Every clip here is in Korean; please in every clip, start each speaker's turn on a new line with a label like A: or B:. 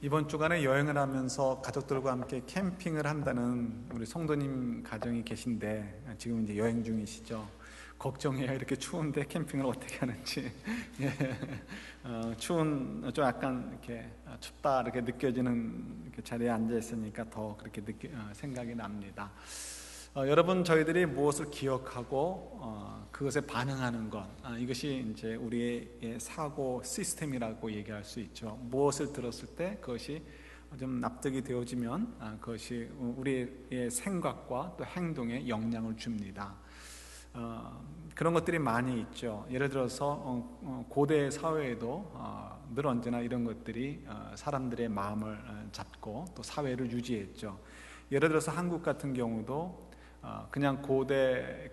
A: 이번 주간에 여행을 하면서 가족들과 함께 캠핑을 한다는 우리 성도님 가정이 계신데 지금 이제 여행 중이시죠. 걱정해요. 이렇게 추운데 캠핑을 어떻게 하는지. 예. 추운 좀 약간 이렇게 춥다 이렇게 느껴지는 이렇게 자리에 앉아 있으니까 더 그렇게 생각이 납니다. 여러분, 저희들이 무엇을 기억하고 그것에 반응하는 것, 이것이 이제 우리의 사고 시스템이라고 얘기할 수 있죠. 무엇을 들었을 때 그것이 좀 납득이 되어지면 그것이 우리의 생각과 또 행동에 영향을 줍니다. 그런 것들이 많이 있죠. 예를 들어서 고대 사회에도 늘 언제나 이런 것들이 사람들의 마음을 잡고 또 사회를 유지했죠. 예를 들어서 한국 같은 경우도 그냥 고대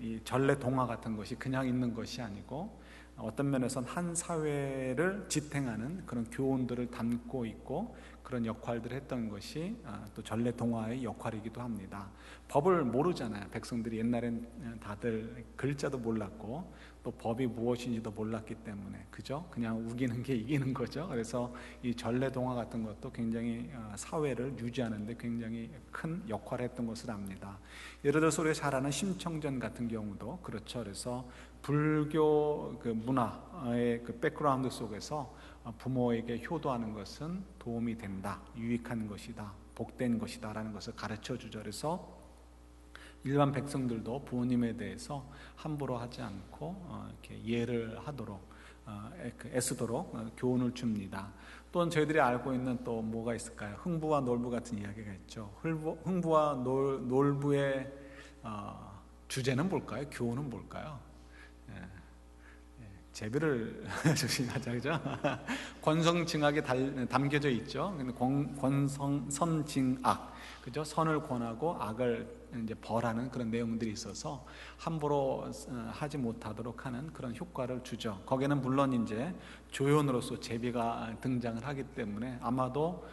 A: 이 전래 동화 같은 것이 그냥 있는 것이 아니고 어떤 면에서는 한 사회를 지탱하는 그런 교훈들을 담고 있고 그런 역할들을 했던 것이 또 전래 동화의 역할이기도 합니다. 법을 모르잖아요. 백성들이 옛날엔 다들 글자도 몰랐고 또 법이 무엇인지도 몰랐기 때문에 그죠? 그냥 우기는 게 이기는 거죠. 그래서 이 전래 동화 같은 것도 굉장히 사회를 유지하는 데 굉장히 큰 역할을 했던 것을 압니다. 예를 들어서 우리가 잘 아는 심청전 같은 경우도 그렇죠. 그래서 불교 그 문화의 그 백그라운드 속에서 부모에게 효도하는 것은 도움이 된다, 유익한 것이다, 복된 것이다 라는 것을 가르쳐 주죠. 그래서 일반 백성들도 부모님에 대해서 함부로 하지 않고 이렇게 예를 하도록 애쓰도록 교훈을 줍니다. 또는 저희들이 알고 있는 또 뭐가 있을까요? 흥부와 놀부 같은 이야기가 있죠. 흥부와 놀부의 주제는 뭘까요? 교훈은 뭘까요? 제비를 조심하자, 그죠? 권성징악에 담겨져 있죠. 권성선징악, 그죠? 선을 권하고 악을 이제 벌하는 그런 내용들이 있어서 함부로 하지 못하도록 하는 그런 효과를 주죠. 거기에는 물론 이제 조연으로서 제비가 등장을 하기 때문에 아마도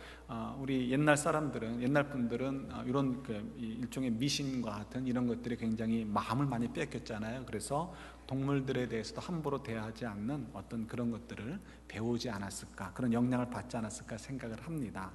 A: 우리 옛날 사람들은, 옛날 분들은 이런 일종의 미신과 같은 이런 것들이 굉장히 마음을 많이 뺏겼잖아요. 그래서 동물들에 대해서도 함부로 대하지 않는 어떤 그런 것들을 배우지 않았을까, 그런 영향을 받지 않았을까 생각을 합니다.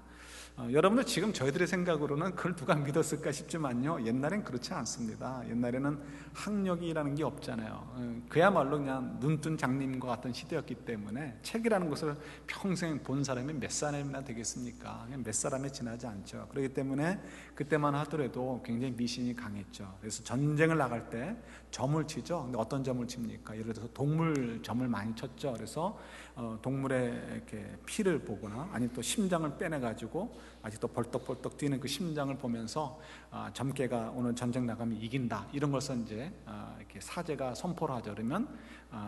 A: 여러분들 지금 저희들의 생각으로는 그걸 누가 믿었을까 싶지만요, 옛날엔 그렇지 않습니다. 옛날에는 학력이라는 게 없잖아요. 그야말로 그냥 눈뜬 장님과 같은 시대였기 때문에 책이라는 것을 평생 본 사람이 몇 사람이나 되겠습니까? 그냥 몇 사람에 지나지 않죠. 그렇기 때문에 그때만 하더라도 굉장히 미신이 강했죠. 그래서 전쟁을 나갈 때 점을 치죠. 근데 어떤 점을 칩니까? 예를 들어서 동물 점을 많이 쳤죠. 그래서 동물의 이렇게 피를 보거나 아니면 또 심장을 빼내 가지고 아직도 벌떡벌떡 뛰는 그 심장을 보면서 점괘가 오늘 전쟁 나가면 이긴다, 이런 것을 이제 이렇게 사제가 선포를 하죠. 그러면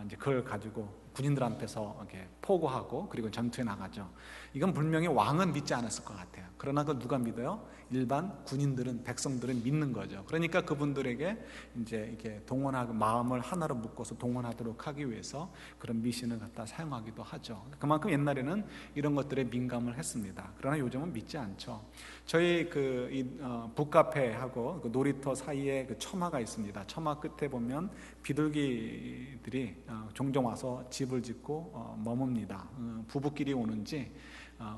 A: 이제 그걸 가지고 군인들 앞에서 이렇게 포고하고 그리고 전투에 나가죠. 이건 분명히 왕은 믿지 않았을 것 같아요. 그러나 그 누가 믿어요? 일반 군인들은, 백성들은 믿는 거죠. 그러니까 그분들에게 이제 이렇게 동원하고 마음을 하나로 묶어서 동원하도록 하기 위해서 그런 미신을 갖다 사용하기도 하죠. 그만큼 옛날에는 이런 것들에 민감을 했습니다. 그러나 요즘은 믿지 않죠. 저희 북카페하고 그 놀이터 사이에 그 처마가 있습니다. 처마 끝에 보면 비둘기들이 종종 와서 집을 짓고 머뭅니다. 부부끼리 오는지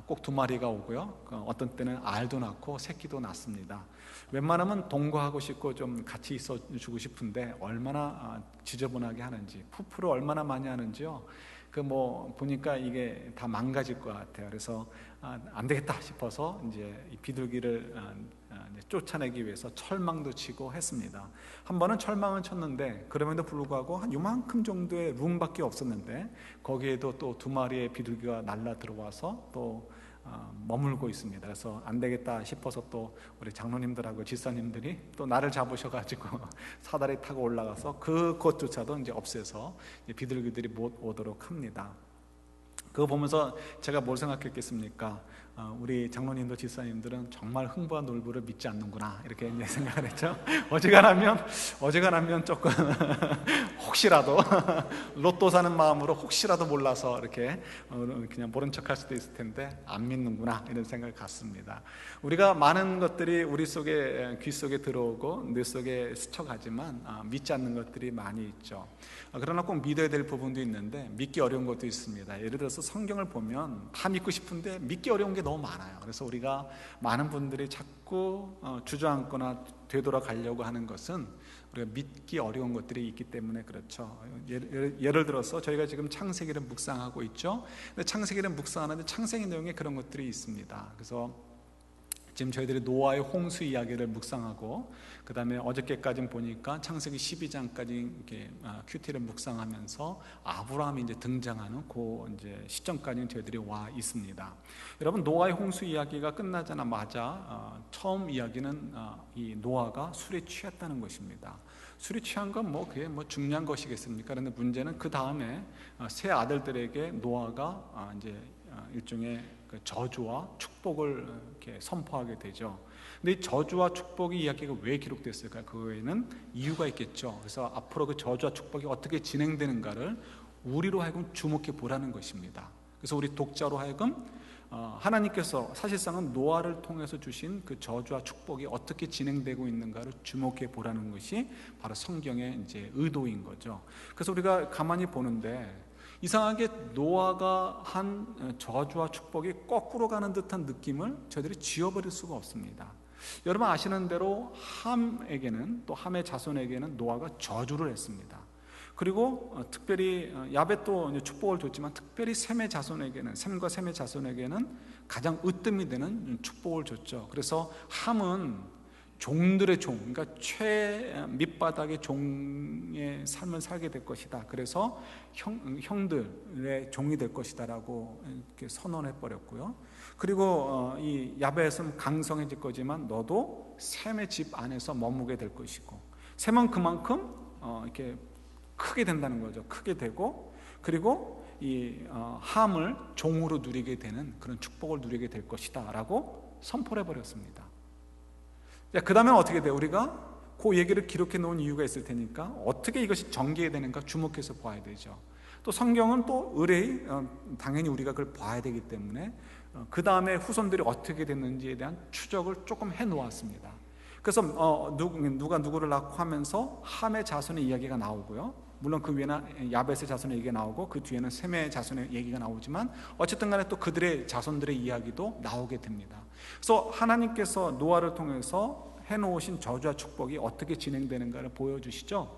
A: 꼭 두 마리가 오고요. 어떤 때는 알도 낳고 새끼도 낳습니다. 웬만하면 동거하고 싶고 좀 같이 있어주고 싶은데 얼마나 지저분하게 하는지, 푸푸를 얼마나 많이 하는지요. 보니까 이게 다 망가질 것 같아요. 그래서 안 되겠다 싶어서 이제 이 비둘기를 쫓아내기 위해서 철망도 치고 했습니다. 한 번은 철망을 쳤는데 그럼에도 불구하고 한 요만큼 정도의 룸밖에 없었는데 거기에도 또 두 마리의 비둘기가 날라 들어와서 또 머물고 있습니다. 그래서 안 되겠다 싶어서 또 우리 장로님들하고 집사님들이 또 나를 잡으셔가지고 사다리 타고 올라가서 그것조차도 이제 없애서 비둘기들이 못 오도록 합니다. 그거 보면서 제가 뭘 생각했겠습니까? 우리 장로님도 집사님들은 정말 흥부와 놀부를 믿지 않는구나, 이렇게 이제 생각을 했죠. 어지간하면 조금 혹시라도 로또 사는 마음으로 혹시라도 몰라서 이렇게 그냥 모른 척할 수도 있을 텐데 안 믿는구나, 이런 생각을 갖습니다. 우리가 많은 것들이 우리 속에, 귀 속에 들어오고 뇌 속에 스쳐가지만 믿지 않는 것들이 많이 있죠. 그러나 꼭 믿어야 될 부분도 있는데 믿기 어려운 것도 있습니다. 예를 들어서 성경을 보면 다 믿고 싶은데 믿기 어려운 게 너무 많아요. 그래서 우리가 많은 분들이 자꾸 주저앉거나 되돌아가려고 하는 것은 우리가 믿기 어려운 것들이 있기 때문에 그렇죠. 예를 들어서 저희가 지금 창세기를 묵상하고 있죠. 근데 창세기를 묵상하는데 창세기 내용에 그런 것들이 있습니다. 그래서 지금 저희들이 노아의 홍수 이야기를 묵상하고, 그 다음에 어저께까지 보니까 창세기 12장까지 이렇게 큐티를 묵상하면서 아브라함이 이제 등장하는 그 이제 시점까지는 저희들이 와 있습니다. 여러분, 노아의 홍수 이야기가 끝나자마자 처음 이야기는 이 노아가 술에 취했다는 것입니다. 술이 취한 건 그게 중요한 것이겠습니까? 그런데 문제는 그 다음에 세 아들들에게 노아가 이제 일종의 그 저주와 축복을 이렇게 선포하게 되죠. 근데 이 저주와 축복의 이야기가 왜 기록됐을까요? 그거에는 이유가 있겠죠. 그래서 앞으로 그 저주와 축복이 어떻게 진행되는가를 우리로 하여금 주목해 보라는 것입니다. 그래서 우리 독자로 하여금 하나님께서 사실상은 노아를 통해서 주신 그 저주와 축복이 어떻게 진행되고 있는가를 주목해 보라는 것이 바로 성경의 이제 의도인 거죠. 그래서 우리가 가만히 보는데 이상하게 노아가 한 저주와 축복이 거꾸로 가는 듯한 느낌을 저희들이 지워버릴 수가 없습니다. 여러분 아시는 대로 함에게는, 또 함의 자손에게는 노아가 저주를 했습니다. 그리고 특별히 야벳도 축복을 줬지만 특별히 셈의 자손에게는, 셈과 셈의 자손에게는 가장 으뜸이 되는 축복을 줬죠. 그래서 함은 종들의 종, 그러니까 최 밑바닥의 종의 삶을 살게 될 것이다. 그래서 형들의 종이 될 것이다라고 이렇게 선언해 버렸고요. 그리고 이 야벳은 강성해질 거지만 너도 셈의 집 안에서 머무게 될 것이고, 셈은 그만큼 이렇게 크게 된다는 거죠. 크게 되고, 그리고 이 함을 종으로 누리게 되는 그런 축복을 누리게 될 것이다라고 선포해 버렸습니다. 그 다음에 어떻게 돼요? 우리가 그 얘기를 기록해 놓은 이유가 있을 테니까 어떻게 이것이 전개되는가 주목해서 봐야 되죠. 또 성경은 또 의뢰의 당연히 우리가 그걸 봐야 되기 때문에 그 다음에 후손들이 어떻게 됐는지에 대한 추적을 조금 해 놓았습니다. 그래서 누가 누구를 낳고 하면서 함의 자손의 이야기가 나오고요. 물론 그 위에는 야벳의 자손의 얘기가 나오고 그 뒤에는 셈의 자손의 얘기가 나오지만 어쨌든 간에 또 그들의 자손들의 이야기도 나오게 됩니다. 그래서 하나님께서 노아를 통해서 해놓으신 저주와 축복이 어떻게 진행되는가를 보여주시죠.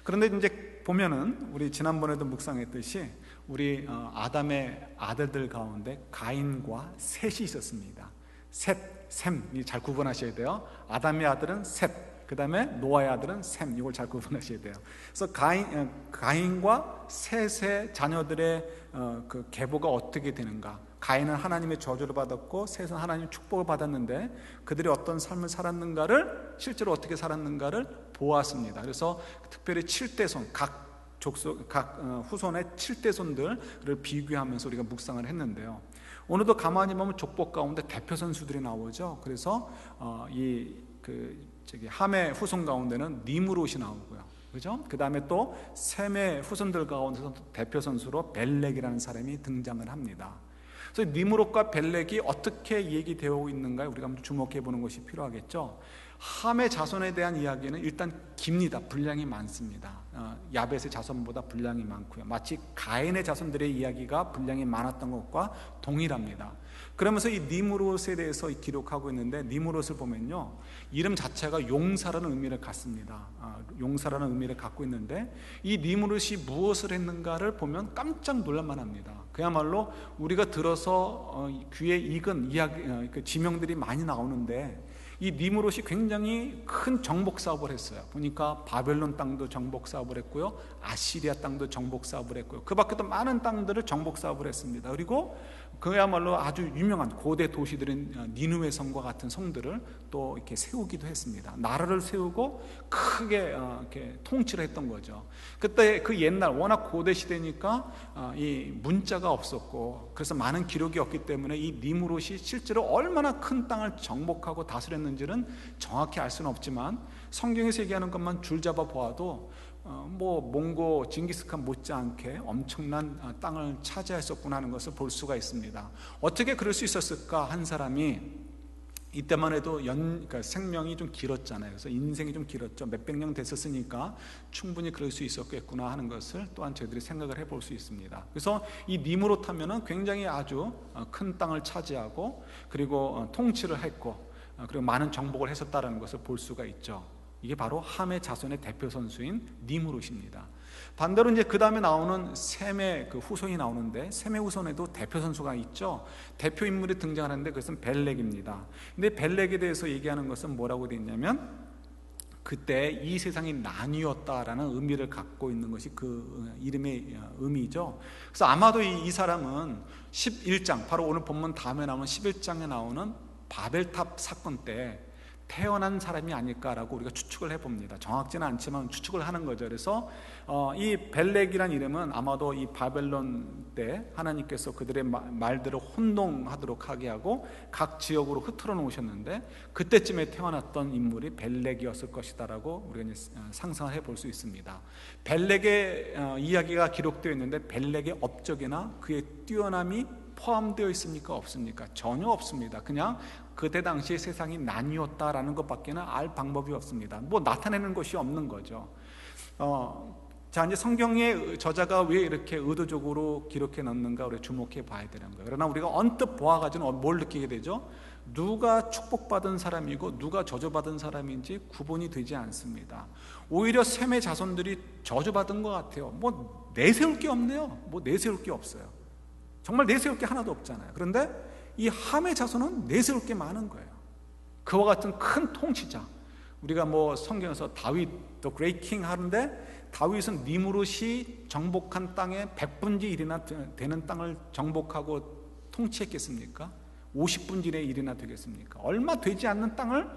A: 그런데 이제 보면은 우리 지난번에도 묵상했듯이 우리 아담의 아들들 가운데 가인과 셋이 있었습니다. 셈이 잘 구분하셔야 돼요. 아담의 아들은 셋, 그 다음에 노아의 아들은 셈, 이걸 잘 구분하셔야 돼요. 그래서 가인과 셋의 자녀들의 그 계보가 어떻게 되는가? 가인은 하나님의 저주를 받았고 셋은 하나님의 축복을 받았는데 그들이 어떤 삶을 살았는가를, 실제로 어떻게 살았는가를 보았습니다. 그래서 특별히 7대손, 각 후손의 7대손들을 비교하면서 우리가 묵상을 했는데요. 오늘도 가만히 보면 족복 가운데 대표 선수들이 나오죠. 그래서 함의 후손 가운데는 니므롯이 나오고요. 그죠? 그 다음에 또 셈의 후손들 가운데서 대표 선수로 벨렉이라는 사람이 등장을 합니다. 그래서 니므롯과 벨렉이 어떻게 얘기되어 있는가에 우리가 한번 주목해 보는 것이 필요하겠죠. 함의 자손에 대한 이야기는 일단 깁니다. 분량이 많습니다. 야벳의 자손보다 분량이 많고요. 마치 가인의 자손들의 이야기가 분량이 많았던 것과 동일합니다. 그러면서 이 니므롯에 대해서 기록하고 있는데, 니므롯을 보면요, 이름 자체가 용사라는 의미를 갖습니다. 용사라는 의미를 갖고 있는데 이 니므롯이 무엇을 했는가를 보면 깜짝 놀랄만 합니다. 그야말로 우리가 들어서 귀에 익은 이야기, 지명들이 많이 나오는데 이 니므롯이 굉장히 큰 정복 사업을 했어요. 보니까 바벨론 땅도 정복 사업을 했고요, 아시리아 땅도 정복 사업을 했고요, 그 밖에도 많은 땅들을 정복 사업을 했습니다. 그리고 그야말로 아주 유명한 고대 도시들인 니느웨 성과 같은 성들을 또 이렇게 세우기도 했습니다. 나라를 세우고 크게 이렇게 통치를 했던 거죠. 그때 그 옛날 워낙 고대 시대니까 이 문자가 없었고 그래서 많은 기록이 없기 때문에 이 니므롯이 실제로 얼마나 큰 땅을 정복하고 다스렸는지는 정확히 알 수는 없지만 성경에서 얘기하는 것만 줄잡아 보아도 몽고 징기스칸 못지않게 엄청난 땅을 차지했었구나 하는 것을 볼 수가 있습니다. 어떻게 그럴 수 있었을까? 한 사람이 이때만 해도 그러니까 생명이 좀 길었잖아요. 그래서 인생이 좀 길었죠. 몇백 년 됐었으니까 충분히 그럴 수 있었겠구나 하는 것을 또한 저희들이 생각을 해볼 수 있습니다. 그래서 이 니므롯 하면은 굉장히 아주 큰 땅을 차지하고 그리고 통치를 했고 그리고 많은 정복을 했었다라는 것을 볼 수가 있죠. 이게 바로 함의 자손의 대표 선수인 니므롯입니다. 반대로 이제 그 다음에 나오는 셈의 그 후손이 나오는데, 셈의 후손에도 대표 선수가 있죠. 대표 인물이 등장하는데 그것은 벨렉입니다. 근데 벨렉에 대해서 얘기하는 것은 뭐라고 되어 있냐면, 그때 이 세상이 나뉘었다라는 의미를 갖고 있는 것이 그 이름의 의미죠. 그래서 아마도 이 사람은 11장, 바로 오늘 본문 다음에 나오는 11장에 나오는 바벨탑 사건 때 태어난 사람이 아닐까라고 우리가 추측을 해봅니다. 정확지는 않지만 추측을 하는 거죠. 그래서 이 벨렉이란 이름은 아마도 이 바벨론 때 하나님께서 그들의 말들을 혼동하도록 하게 하고 각 지역으로 흩어져 놓으셨는데, 그때쯤에 태어났던 인물이 벨렉이었을 것이다라고 우리가 이제 상상을 해볼 수 있습니다. 벨렉의 이야기가 기록되어 있는데 벨렉의 업적이나 그의 뛰어남이 포함되어 있습니까? 없습니까? 전혀 없습니다. 그냥 그때 당시에 세상이 나뉘었다라는 것밖에는 알 방법이 없습니다. 뭐 나타내는 것이 없는 거죠. 자, 이제 성경의 저자가 왜 이렇게 의도적으로 기록해 놓는가 우리가 주목해 봐야 되는 거예요. 그러나 우리가 언뜻 보아가지고는 뭘 느끼게 되죠? 누가 축복받은 사람이고 누가 저주받은 사람인지 구분이 되지 않습니다. 오히려 셈의 자손들이 저주받은 것 같아요. 뭐 내세울 게 없네요. 뭐 내세울 게 없어요. 정말 내세울 게 하나도 없잖아요. 그런데 이 함의 자손은 내세울 게 많은 거예요. 그와 같은 큰 통치자, 우리가 뭐 성경에서 다윗, the great king 하는데, 다윗은 니므롯이 정복한 땅의 100분의 1이나 되는 땅을 정복하고 통치했겠습니까? 50분의 1이나 되겠습니까? 얼마 되지 않는 땅을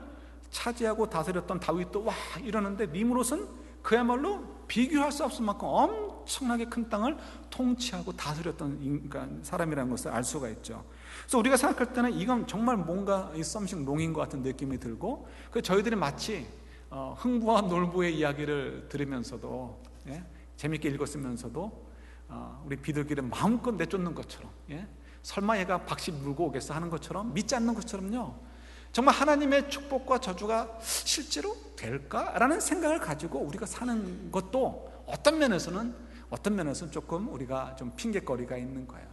A: 차지하고 다스렸던 다윗도 와 이러는데, 니므롯은 그야말로 비교할 수 없을 만큼 엄청나게 큰 땅을 통치하고 다스렸던 사람이라는 것을 알 수가 있죠. 그래서 우리가 생각할 때는 이건 정말 뭔가 썸씽 롱인 것 같은 느낌이 들고, 저희들이 마치 흥부와 놀부의 이야기를 들으면서도 재밌게 읽었으면서도 우리 비둘기를 마음껏 내쫓는 것처럼, 설마 얘가 박씨 물고 오겠어 하는 것처럼, 믿지 않는 것처럼요, 정말 하나님의 축복과 저주가 실제로 될까라는 생각을 가지고 우리가 사는 것도 어떤 면에서는 조금 우리가 좀 핑계거리가 있는 거예요.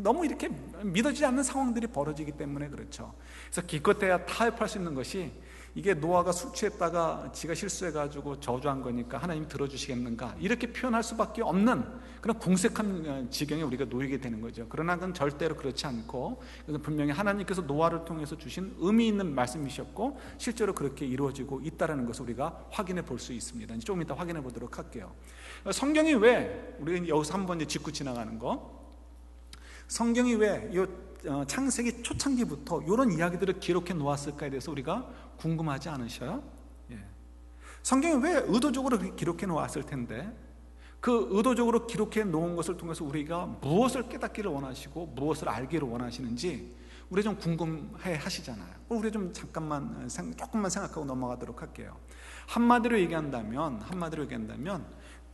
A: 너무 이렇게 믿어지지 않는 상황들이 벌어지기 때문에 그렇죠. 그래서 기껏해야 타협할 수 있는 것이, 이게 노아가 술 취했다가 지가 실수해가지고 저주한 거니까 하나님 들어주시겠는가, 이렇게 표현할 수밖에 없는 그런 궁색한 지경에 우리가 놓이게 되는 거죠. 그러나 그건 절대로 그렇지 않고, 분명히 하나님께서 노아를 통해서 주신 의미 있는 말씀이셨고 실제로 그렇게 이루어지고 있다는 것을 우리가 확인해 볼 수 있습니다. 조금 이따 확인해 보도록 할게요. 성경이 왜, 우리가 여기서 한번 짚고 지나가는 거, 성경이 왜 창세기 초창기부터 이런 이야기들을 기록해 놓았을까에 대해서 우리가 궁금하지 않으셔요? 성경이 왜 의도적으로 기록해 놓았을 텐데, 그 의도적으로 기록해 놓은 것을 통해서 우리가 무엇을 깨닫기를 원하시고 무엇을 알기를 원하시는지 우리 좀 궁금해 하시잖아요. 우리 좀 조금만 생각하고 넘어가도록 할게요. 한마디로 얘기한다면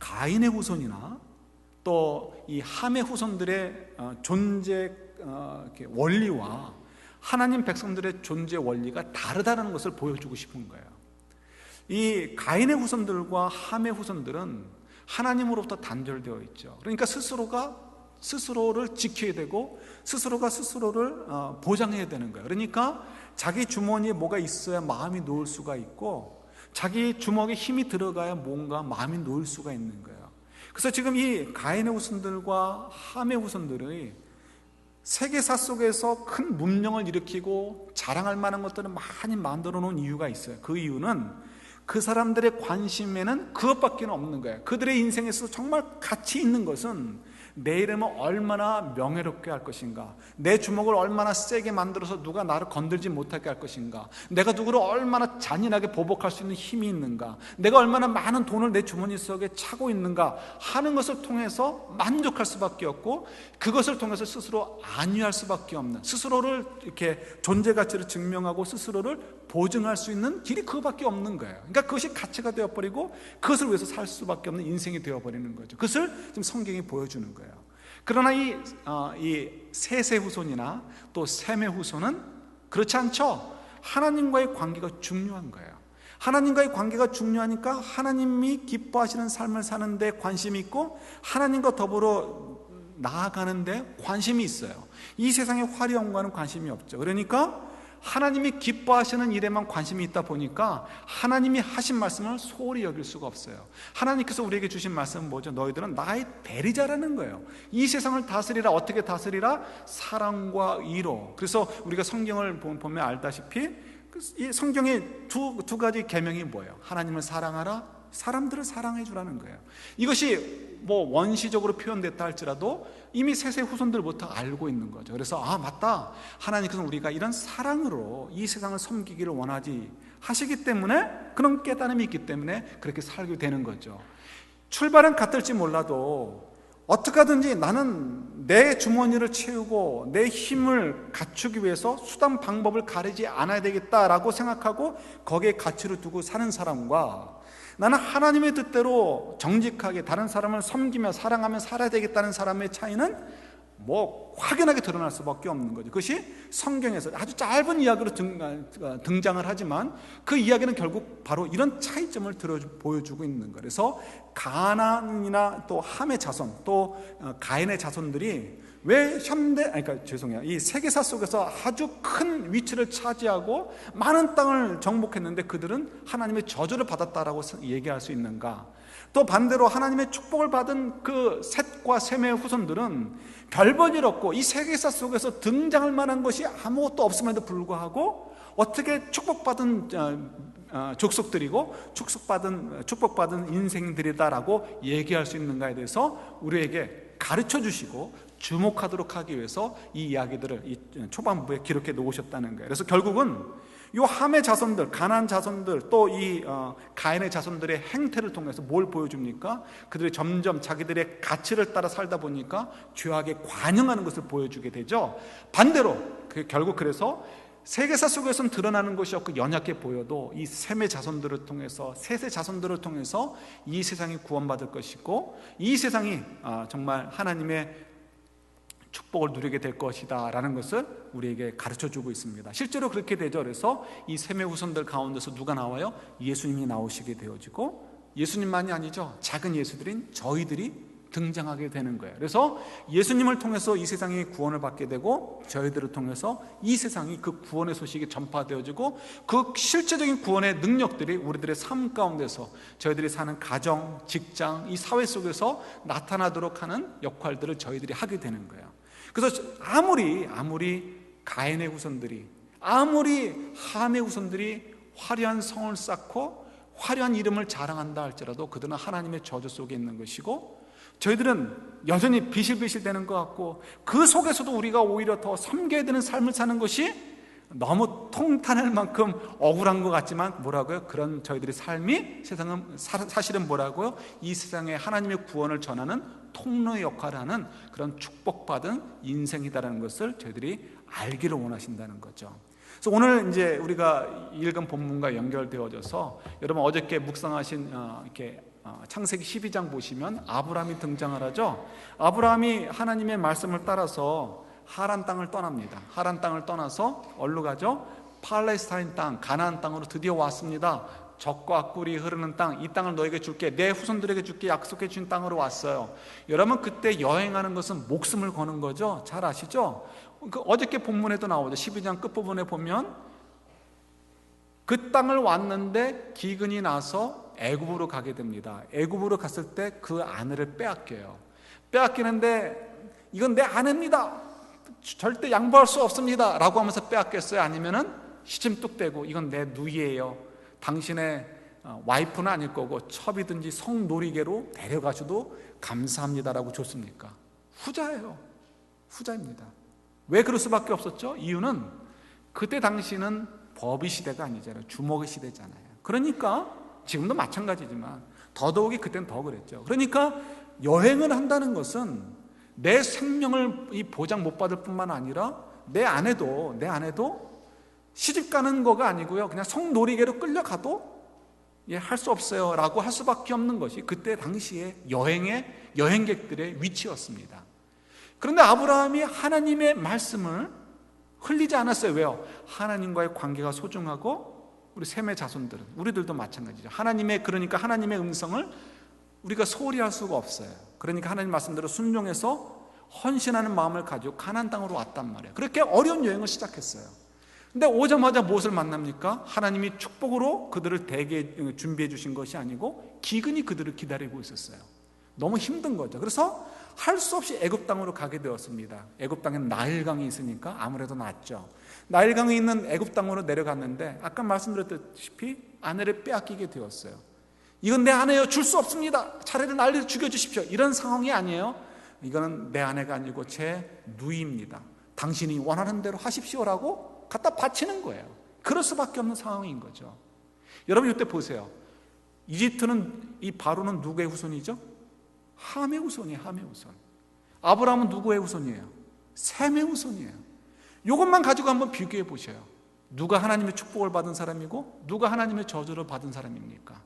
A: 가인의 후손이나 또 이 함의 후손들의 존재 원리와 하나님 백성들의 존재 원리가 다르다는 것을 보여주고 싶은 거예요. 이 가인의 후손들과 함의 후손들은 하나님으로부터 단절되어 있죠. 그러니까 스스로를 지켜야 되고 스스로가 스스로를 보장해야 되는 거예요. 그러니까 자기 주머니에 뭐가 있어야 마음이 놓을 수가 있고, 자기 주먹에 힘이 들어가야 뭔가 마음이 놓을 수가 있는 거예요. 그래서 지금 이 가인의 후손들과 함의 후손들의 세계사 속에서 큰 문명을 일으키고 자랑할 만한 것들을 많이 만들어 놓은 이유가 있어요. 그 이유는 그 사람들의 관심에는 그것밖에 없는 거예요. 그들의 인생에서 정말 가치 있는 것은 내 이름을 얼마나 명예롭게 할 것인가, 내 주먹을 얼마나 세게 만들어서 누가 나를 건들지 못하게 할 것인가, 내가 누구를 얼마나 잔인하게 보복할 수 있는 힘이 있는가, 내가 얼마나 많은 돈을 내 주머니 속에 차고 있는가 하는 것을 통해서 만족할 수밖에 없고, 그것을 통해서 스스로 안위할 수밖에 없는, 스스로를 이렇게 존재 가치를 증명하고 스스로를 보증할 수 있는 길이 그거밖에 없는 거예요. 그러니까 그것이 가치가 되어버리고 그것을 위해서 살 수밖에 없는 인생이 되어버리는 거죠. 그것을 지금 성경이 보여주는 거예요. 그러나 이 셋의 후손이나 또 셈의 후손은 그렇지 않죠. 하나님과의 관계가 중요한 거예요. 하나님과의 관계가 중요하니까 하나님이 기뻐하시는 삶을 사는 데 관심이 있고 하나님과 더불어 나아가는 데 관심이 있어요. 이 세상의 화려함과는 관심이 없죠. 그러니까 하나님이 기뻐하시는 일에만 관심이 있다 보니까 하나님이 하신 말씀을 소홀히 여길 수가 없어요. 하나님께서 우리에게 주신 말씀은 뭐죠? 너희들은 나의 대리자라는 거예요. 이 세상을 다스리라. 어떻게 다스리라? 사랑과 의로. 그래서 우리가 성경을 보면 알다시피 이 성경의 두 가지 계명이 뭐예요? 하나님을 사랑하라, 사람들을 사랑해 주라는 거예요. 이것이 뭐 원시적으로 표현됐다 할지라도 이미 세세 후손들부터 알고 있는 거죠. 그래서 맞다, 하나님께서는 우리가 이런 사랑으로 이 세상을 섬기기를 원하지 하시기 때문에, 그런 깨달음이 있기 때문에 그렇게 살게 되는 거죠. 출발은 같을지 몰라도 어떻게 하든지 나는 내 주머니를 채우고 내 힘을 갖추기 위해서 수단 방법을 가리지 않아야 되겠다라고 생각하고 거기에 가치를 두고 사는 사람과, 나는 하나님의 뜻대로 정직하게 다른 사람을 섬기며 사랑하며 살아야 되겠다는 사람의 차이는 뭐 확연하게 드러날 수밖에 없는 거죠. 그것이 성경에서 아주 짧은 이야기로 등장을 하지만 그 이야기는 결국 바로 이런 차이점을 보여주고 있는 거예요. 그래서 가나안이나 또 함의 자손, 또 가인의 자손들이 왜 이 세계사 속에서 아주 큰 위치를 차지하고 많은 땅을 정복했는데 그들은 하나님의 저주를 받았다라고 얘기할 수 있는가? 또 반대로 하나님의 축복을 받은 그 셋과 셈의 후손들은 별볼일 없고 이 세계사 속에서 등장할 만한 것이 아무것도 없음에도 불구하고 어떻게 축복받은 족속들이고 축복받은 인생들이다라고 얘기할 수 있는가에 대해서 우리에게 가르쳐 주시고 주목하도록 하기 위해서 이 이야기들을 이 초반부에 기록해 놓으셨다는 거예요. 그래서 결국은 이 함의 자손들, 가나안 자손들, 또 이 가인의 자손들의 행태를 통해서 뭘 보여줍니까? 그들이 점점 자기들의 가치를 따라 살다 보니까 죄악에 관영하는 것을 보여주게 되죠. 반대로 결국 그래서 세계사 속에서는 드러나는 것이 없고 연약해 보여도 이 셈의 자손들을 통해서, 셋의 자손들을 통해서 이 세상이 구원받을 것이고 이 세상이 정말 하나님의 축복을 누리게 될 것이다 라는 것을 우리에게 가르쳐주고 있습니다. 실제로 그렇게 되죠. 그래서 이 셈의 후손들 가운데서 누가 나와요? 예수님이 나오시게 되어지고, 예수님만이 아니죠, 작은 예수들인 저희들이 등장하게 되는 거예요. 그래서 예수님을 통해서 이 세상이 구원을 받게 되고 저희들을 통해서 이 세상이 그 구원의 소식이 전파되어지고 그 실제적인 구원의 능력들이 우리들의 삶 가운데서 저희들이 사는 가정, 직장, 이 사회 속에서 나타나도록 하는 역할들을 저희들이 하게 되는 거예요. 그래서 아무리 가인의 후손들이, 아무리 함의 후손들이 화려한 성을 쌓고 화려한 이름을 자랑한다 할지라도 그들은 하나님의 저주 속에 있는 것이고, 저희들은 여전히 비실비실 되는 것 같고 그 속에서도 우리가 오히려 더 섬겨야 되는 삶을 사는 것이 너무 통탄할 만큼 억울한 것 같지만 뭐라고요? 그런 저희들의 삶이 사실은 뭐라고요? 이 세상에 하나님의 구원을 전하는 통로의 역할을 하는 그런 축복받은 인생이다라는 것을 저희들이 알기를 원하신다는 거죠. 그래서 오늘 이제 우리가 읽은 본문과 연결되어져서 여러분 어저께 묵상하신 창세기 12장 보시면 아브라함이 등장을 하죠. 아브라함이 하나님의 말씀을 따라서 하란 땅을 떠납니다. 하란 땅을 떠나서 어디로 가죠? 팔레스타인 땅, 가나안 땅으로 드디어 왔습니다. 젖과 꿀이 흐르는 땅, 이 땅을 너에게 줄게, 내 후손들에게 줄게 약속해 준 땅으로 왔어요. 여러분 그때 여행하는 것은 목숨을 거는 거죠. 잘 아시죠? 어저께 본문에도 나오죠. 12장 끝부분에 보면 그 땅을 왔는데 기근이 나서 애굽으로 가게 됩니다. 애굽으로 갔을 때 그 아내를 빼앗겨요. 빼앗기는데 이건 내 아내입니다, 절대 양보할 수 없습니다 라고 하면서 빼앗겼어요? 아니면은 시침 뚝 떼고 이건 내 누이예요, 당신의 와이프는 아닐 거고 첩이든지 성놀이개로 데려가셔도 감사합니다라고 줬습니까? 후자예요. 후자입니다. 왜 그럴 수밖에 없었죠? 이유는 그때 당시는 법의 시대가 아니잖아요. 주먹의 시대잖아요. 그러니까 지금도 마찬가지지만 더더욱이 그때는 더 그랬죠. 그러니까 여행을 한다는 것은 내 생명을 보장 못 받을 뿐만 아니라 내 아내도 시집 가는 거가 아니고요, 그냥 성놀이개로 끌려가도 할 수 없어요 라고 할 수밖에 없는 것이 그때 당시에 여행객들의 위치였습니다. 그런데 아브라함이 하나님의 말씀을 흘리지 않았어요. 왜요? 하나님과의 관계가 소중하고 우리 셈의 자손들은, 우리들도 마찬가지죠. 그러니까 하나님의 음성을 우리가 소홀히 할 수가 없어요. 그러니까 하나님 말씀대로 순종해서 헌신하는 마음을 가지고 가나안 땅으로 왔단 말이에요. 그렇게 어려운 여행을 시작했어요. 근데 오자마자 무엇을 만납니까? 하나님이 축복으로 그들을 대게 준비해 주신 것이 아니고 기근이 그들을 기다리고 있었어요. 너무 힘든 거죠. 그래서 할 수 없이 애굽 땅으로 가게 되었습니다. 애굽 땅에는 나일강이 있으니까 아무래도 낫죠. 나일강에 있는 애굽 땅으로 내려갔는데 아까 말씀드렸다시피 아내를 빼앗기게 되었어요. 이건 내 아내요, 줄 수 없습니다. 차라리 나를 죽여주십시오. 이런 상황이 아니에요. 이거는 내 아내가 아니고 제 누이입니다. 당신이 원하는 대로 하십시오라고 갖다 바치는 거예요. 그럴 수밖에 없는 상황인 거죠. 여러분 이때 보세요. 이집트는, 이 바로는 누구의 후손이죠? 함의 후손이에요. 함의 후손. 아브라함은 누구의 후손이에요? 셈의 후손이에요. 이것만 가지고 한번 비교해 보셔요. 누가 하나님의 축복을 받은 사람이고 누가 하나님의 저주를 받은 사람입니까?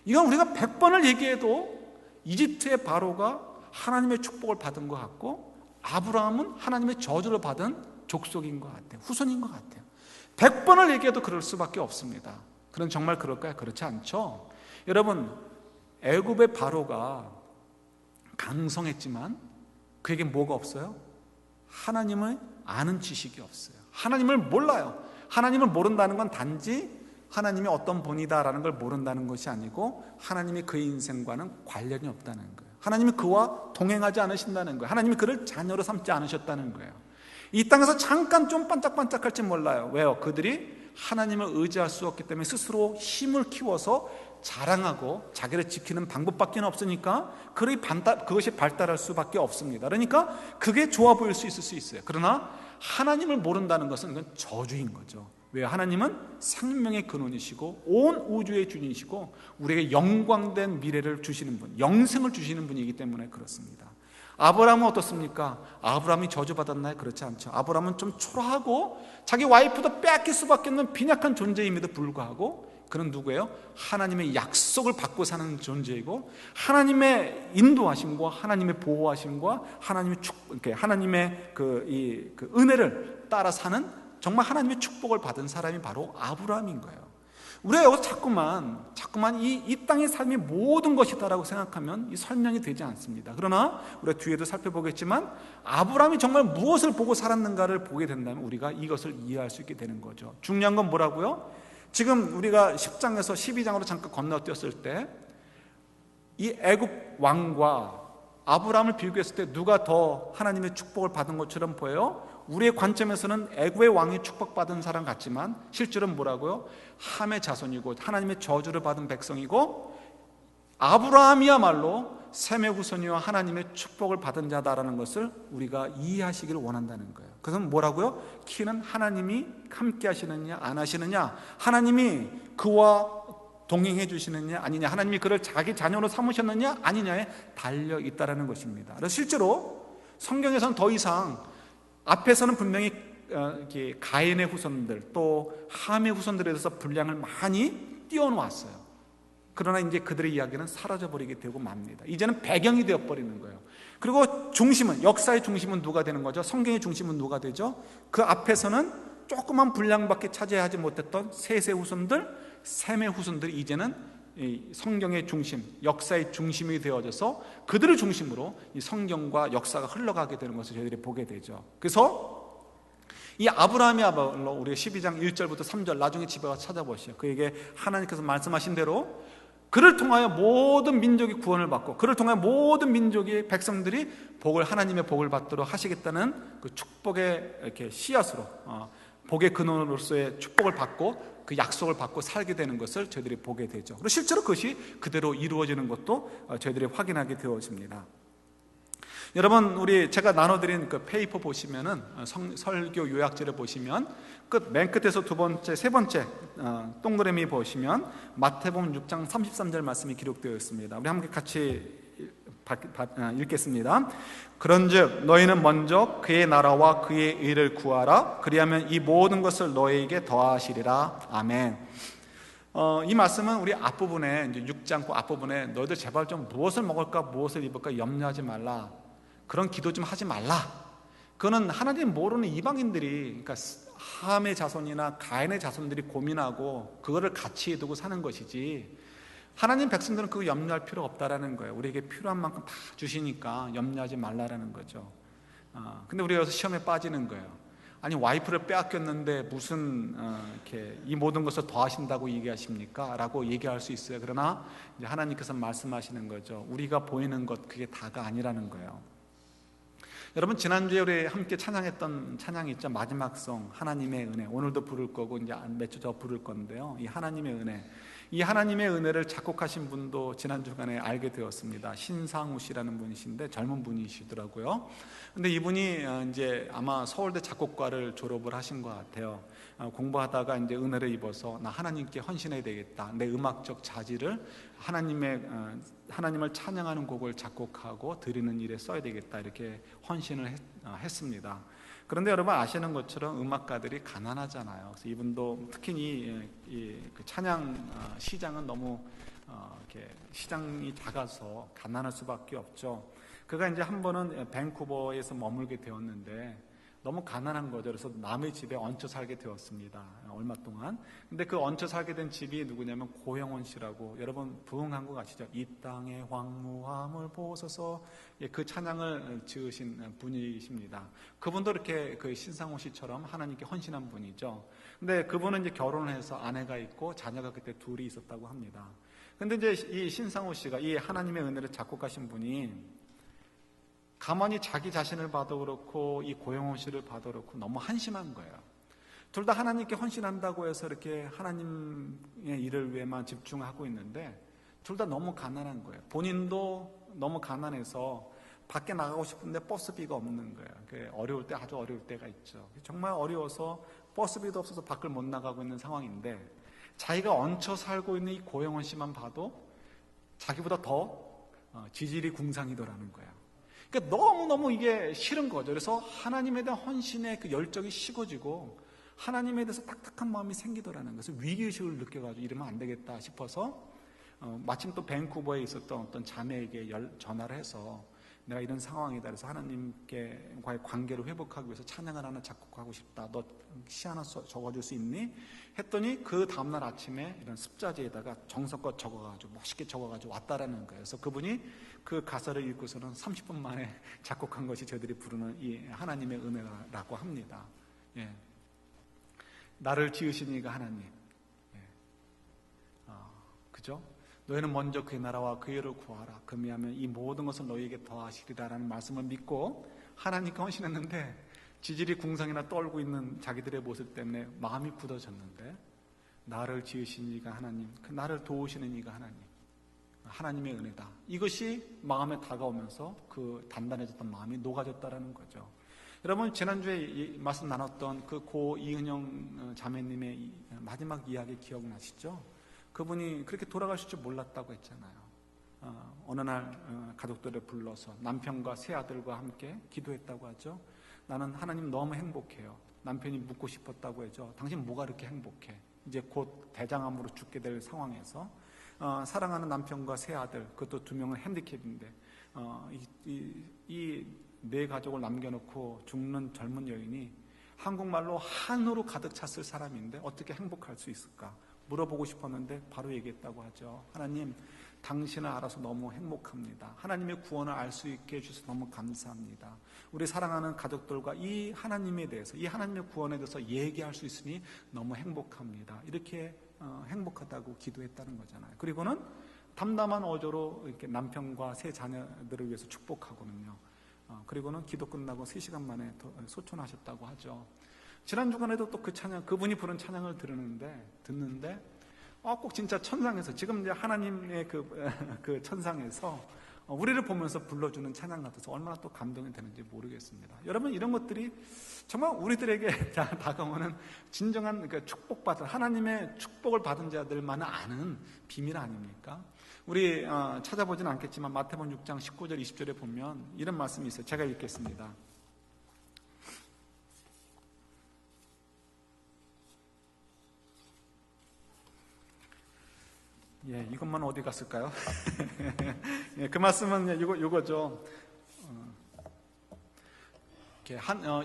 A: 이건 우리가 100번을 얘기해도 이집트의 바로가 하나님의 축복을 받은 것 같고 아브라함은 하나님의 저주를 받은 족속인 것 같아요. 후손인 것 같아요. 100번을 얘기해도 그럴 수밖에 없습니다. 그럼 정말 그럴까요? 그렇지 않죠. 여러분, 애굽의 바로가 강성했지만 그에게 뭐가 없어요? 하나님을 아는 지식이 없어요. 하나님을 몰라요. 하나님을 모른다는 건 단지 하나님이 어떤 분이다라는 걸 모른다는 것이 아니고 하나님이 그의 인생과는 관련이 없다는 거예요. 하나님이 그와 동행하지 않으신다는 거예요. 하나님이 그를 자녀로 삼지 않으셨다는 거예요. 이 땅에서 잠깐 좀 반짝반짝할지 몰라요. 왜요? 그들이 하나님을 의지할 수 없기 때문에 스스로 힘을 키워서 자랑하고 자기를 지키는 방법밖에 없으니까 그것이 발달할 수밖에 없습니다. 그러니까 그게 좋아 보일 수 있을 수 있어요. 그러나 하나님을 모른다는 것은 그건 저주인 거죠. 왜? 하나님은 생명의 근원이시고 온 우주의 주인이시고 우리에게 영광된 미래를 주시는 분, 영생을 주시는 분이기 때문에 그렇습니다. 아브라함은 어떻습니까? 아브라함이 저주받았나요? 그렇지 않죠. 아브라함은 좀 초라하고 자기 와이프도 빼앗길 수밖에 없는 빈약한 존재임에도 불구하고 그는 누구예요? 하나님의 약속을 받고 사는 존재이고 하나님의 인도하심과 하나님의 보호하심과 하나님의 그 은혜를 따라 사는 정말 하나님의 축복을 받은 사람이 바로 아브라함인 거예요. 우리가 여기서 자꾸만 이 땅의 삶이 모든 것이다라고 생각하면 이 설명이 되지 않습니다. 그러나 우리가 뒤에도 살펴보겠지만 아브라함이 정말 무엇을 보고 살았는가를 보게 된다면 우리가 이것을 이해할 수 있게 되는 거죠. 중요한 건 뭐라고요? 지금 우리가 10장에서 12장으로 잠깐 건너뛰었을 때 이 애굽 왕과 아브라함을 비교했을 때 누가 더 하나님의 축복을 받은 것처럼 보여요? 우리의 관점에서는 애굽의 왕이 축복받은 사람 같지만 실제로는 뭐라고요? 함의 자손이고 하나님의 저주를 받은 백성이고 아브라함이야말로 셈의 후손이와 하나님의 축복을 받은 자다라는 것을 우리가 이해하시기를 원한다는 거예요. 그것은 뭐라고요? 키는 하나님이 함께 하시느냐 안 하시느냐, 하나님이 그와 동행해 주시느냐 아니냐, 하나님이 그를 자기 자녀로 삼으셨느냐 아니냐에 달려있다는 것입니다. 그래서 실제로 성경에서는 더 이상 앞에서는 분명히 가인의 후손들 또 함의 후손들에 대해서 분량을 많이 띄워놓았어요. 그러나 이제 그들의 이야기는 사라져버리게 되고 맙니다. 이제는 배경이 되어버리는 거예요. 그리고 역사의 중심은 누가 되는 거죠? 성경의 중심은 누가 되죠? 그 앞에서는 조그만 분량밖에 차지하지 못했던 셋의 후손들, 셈의 후손들이 이제는 이 성경의 중심, 역사의 중심이 되어져서 그들을 중심으로 이 성경과 역사가 흘러가게 되는 것을 저희들이 보게 되죠. 그래서 이 아브라함이야말로 우리가 12장 1절부터 3절 나중에 집에 가서 찾아보시죠. 그에게 하나님께서 말씀하신 대로 그를 통하여 모든 민족이 구원을 받고 그를 통하여 모든 민족의 백성들이 하나님의 복을 받도록 하시겠다는 그 축복의 이렇게 씨앗으로 복의 근원으로서의 축복을 받고 그 약속을 받고 살게 되는 것을 저희들이 보게 되죠. 그리고 실제로 그것이 그대로 이루어지는 것도 저희들이 확인하게 되어집니다. 여러분, 제가 나눠드린 그 페이퍼 보시면은 설교 요약지를 보시면 맨 끝에서 세 번째 동그라미 보시면 마태복음 6장 33절 말씀이 기록되어 있습니다. 우리 함께 같이 읽겠습니다. 그런즉 너희는 먼저 그의 나라와 그의 의를 구하라. 그리하면 이 모든 것을 너희에게 더하시리라. 아멘. 이 말씀은 우리 앞부분에 이제 6장 앞부분에 너희들 제발 좀 무엇을 먹을까 무엇을 입을까 염려하지 말라. 그런 기도 좀 하지 말라. 그거는 하나님 모르는 이방인들이, 그러니까 함의 자손이나 가인의 자손들이 고민하고 그거를 가치에 두고 사는 것이지, 하나님 백성들은 그거 염려할 필요 없다라는 거예요. 우리에게 필요한 만큼 다 주시니까 염려하지 말라라는 거죠. 근데 우리가 여기서 시험에 빠지는 거예요. 아니, 와이프를 빼앗겼는데 무슨 이렇게 이 모든 것을 더하신다고 얘기하십니까? 라고 얘기할 수 있어요. 그러나 이제 하나님께서 말씀하시는 거죠. 우리가 보이는 것, 그게 다가 아니라는 거예요. 여러분, 지난주에 우리 함께 찬양했던 찬양이 있죠. 마지막 성, 하나님의 은혜. 오늘도 부를 거고 이제 몇 주 더 부를 건데요. 이 하나님의 은혜, 이 하나님의 은혜를 작곡하신 분도 지난 주간에 알게 되었습니다. 신상우 씨라는 분이신데 젊은 분이시더라고요. 근데 이분이 이제 아마 서울대 작곡과를 졸업을 하신 것 같아요. 공부하다가 이제 은혜를 입어서 나 하나님께 헌신해야 되겠다. 내 음악적 자질을 하나님을 찬양하는 곡을 작곡하고 드리는 일에 써야 되겠다. 이렇게 헌신을 했습니다. 그런데 여러분 아시는 것처럼 음악가들이 가난하잖아요. 그래서 이분도 특히 그 찬양 시장은 너무 이렇게 시장이 작아서 가난할 수밖에 없죠. 그가 이제 한 번은 밴쿠버에서 머물게 되었는데 너무 가난한 거죠. 그래서 남의 집에 얹혀 살게 되었습니다. 얼마 동안. 근데 그 얹혀 살게 된 집이 누구냐면 고영원 씨라고, 여러분 부흥한 거 아시죠? 이 땅의 황무함을 보소서, 그 찬양을 지으신 분이십니다. 그분도 이렇게 그 신상호 씨처럼 하나님께 헌신한 분이죠. 근데 그분은 이제 결혼을 해서 아내가 있고 자녀가 그때 둘이 있었다고 합니다. 근데 이제 이 신상호 씨가 이 하나님의 은혜를 작곡하신 분이 가만히 자기 자신을 봐도 그렇고 이 고영호 씨를 봐도 그렇고 너무 한심한 거예요. 둘 다 하나님께 헌신한다고 해서 이렇게 하나님의 일을 위해만 집중하고 있는데 둘 다 너무 가난한 거예요. 본인도 너무 가난해서 밖에 나가고 싶은데 버스비가 없는 거예요. 어려울 때, 아주 어려울 때가 있죠. 정말 어려워서 버스비도 없어서 밖을 못 나가고 있는 상황인데 자기가 얹혀 살고 있는 이 고영원 씨만 봐도 자기보다 더 지질이 궁상이더라는 거예요. 그러니까 너무너무 이게 싫은 거죠. 그래서 하나님에 대한 헌신의 그 열정이 식어지고 하나님에 대해서 딱딱한 마음이 생기더라는 것을 위기의식을 느껴가지고 이러면 안 되겠다 싶어서 마침 또 밴쿠버에 있었던 어떤 자매에게 전화를 해서 내가 이런 상황이다. 그래서 하나님께과의 관계를 회복하기 위해서 찬양을 하나 작곡하고 싶다. 너 시 하나 적어줄 수 있니? 했더니 그 다음날 아침에 이런 습자지에다가 정성껏 적어가지고 멋있게 적어가지고 왔다라는 거예요. 그래서 그분이 그 가사를 읽고서는 30분 만에 작곡한 것이 저희들이 부르는 이 하나님의 은혜라고 합니다. 예. 나를 지으신 이가 하나님. 예. 그죠? 너희는 먼저 그의 나라와 그의 의를 구하라. 그리하면 이 모든 것을 너희에게 더하시리라라는 말씀을 믿고 하나님께 헌신했는데 지질이 궁상이나 떨고 있는 자기들의 모습 때문에 마음이 굳어졌는데 나를 지으신 이가 하나님, 그 나를 도우시는 이가 하나님, 하나님의 은혜다. 이것이 마음에 다가오면서 그 단단해졌던 마음이 녹아졌다라는 거죠. 여러분 지난주에 말씀 나눴던 그 고 이은영 자매님의 마지막 이야기 기억나시죠? 그분이 그렇게 돌아가실 줄 몰랐다고 했잖아요. 어느 날 가족들을 불러서 남편과 세 아들과 함께 기도했다고 하죠. 나는 하나님 너무 행복해요. 남편이 묻고 싶었다고 해죠. 당신 뭐가 그렇게 행복해? 이제 곧 대장암으로 죽게 될 상황에서 사랑하는 남편과 세 아들, 그것도 2명은 핸디캡인데 이 네 가족을 남겨놓고 죽는 젊은 여인이 한국말로 한으로 가득 찼을 사람인데 어떻게 행복할 수 있을까? 물어보고 싶었는데 바로 얘기했다고 하죠. 하나님, 당신을 알아서 너무 행복합니다. 하나님의 구원을 알 수 있게 해주셔서 너무 감사합니다. 우리 사랑하는 가족들과 이 하나님에 대해서, 이 하나님의 구원에 대해서 얘기할 수 있으니 너무 행복합니다. 이렇게 행복하다고 기도했다는 거잖아요. 그리고는 담담한 어조로 이렇게 남편과 세 자녀들을 위해서 축복하고는요. 그리고는 기도 끝나고 3시간 만에 소천하셨다고 하죠. 지난 주간에도 또 그 찬양, 그분이 부른 찬양을 듣는데 꼭 진짜 천상에서, 지금 이제 하나님의 그 천상에서 우리를 보면서 불러주는 찬양 같아서 얼마나 또 감동이 되는지 모르겠습니다. 여러분, 이런 것들이 정말 우리들에게 다가오는 진정한 축복받은, 하나님의 축복을 받은 자들만은 아는 비밀 아닙니까? 우리 찾아보진 않겠지만 마태복음 6장 19절 20절에 보면 이런 말씀이 있어요. 제가 읽겠습니다. 예, 이것만 어디 갔을까요? 예, 그 말씀은 이거죠.